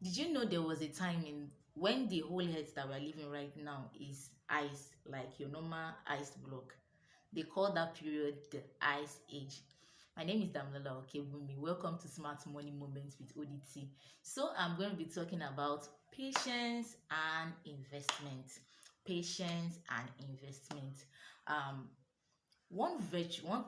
Did you know there was a time in when the whole earth that we're living right now is ice, like your normal ice block? They call that period the ice age. My name is Damlola Okebumi. Welcome to Smart Money Moments with ODT. So I'm going to be talking about patience and investment. Patience and investment. Um, one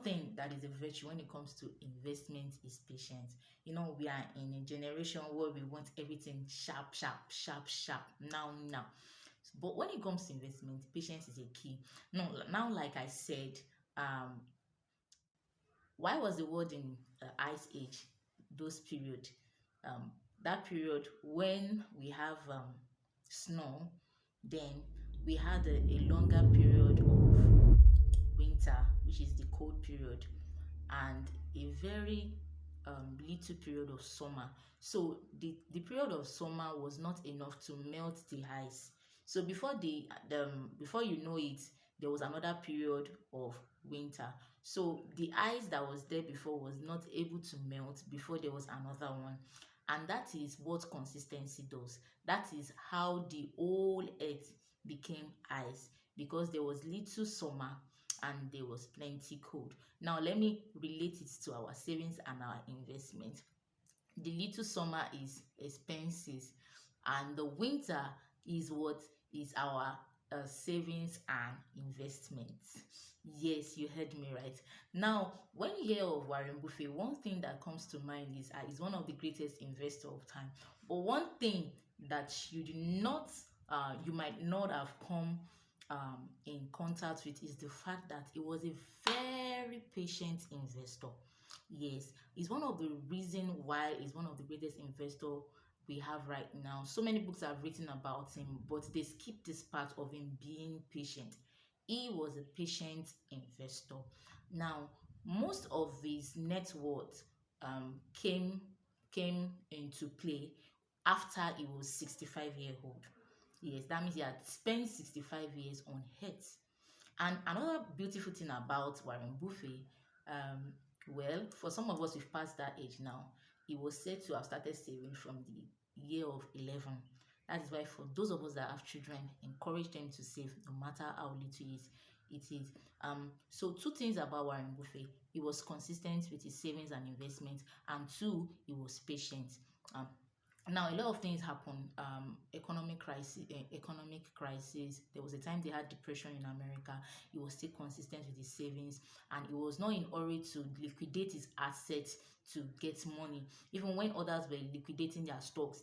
thing that is a virtue when it comes to investment is patience. We are in a generation where we want everything sharp, sharp, sharp, sharp, now. But when it comes to investment, patience is a key. No, now, like I said, um, why was the world in ice age? Those period, that period when we have snow, then we had a longer period of winter, which is the cold period, and a very little period of summer. So the period of summer was not enough to melt the ice. So before you know it, there was another period of winter. So the ice that was there before was not able to melt before there was another one. And that is what consistency does. That is how the whole earth became ice, because there was little summer and there was plenty cold. Now, let me relate it to our savings and our investment. The little summer is expenses, and the winter is what is our savings and investments. Yes, you heard me right. Now, when you hear of Warren Buffett, one thing that comes to mind is he's one of the greatest investors of time. But one thing that you might not have come in contact with is the fact that he was a very patient investor. Yes, it's one of the reason why he's one of the greatest investor we have right now. So many books have written about him, but they skip this part of him being patient. He was a patient investor. Now, most of his net worth came into play after he was 65 years old. Yes, that means he had spent 65 years on Earth. And another beautiful thing about Warren Buffett, well, for some of us, we've passed that age now. He was said to have started saving from the year of 11. That is why, for those of us that have children, encourage them to save no matter how little it is. So, two things about Warren Buffett: he was consistent with his savings and investment, and two, he was patient. Um, now, a lot of things happen. Economic crisis. There was a time they had depression in America. He was still consistent with his savings, and he was not in hurry to liquidate his assets to get money. Even when others were liquidating their stocks,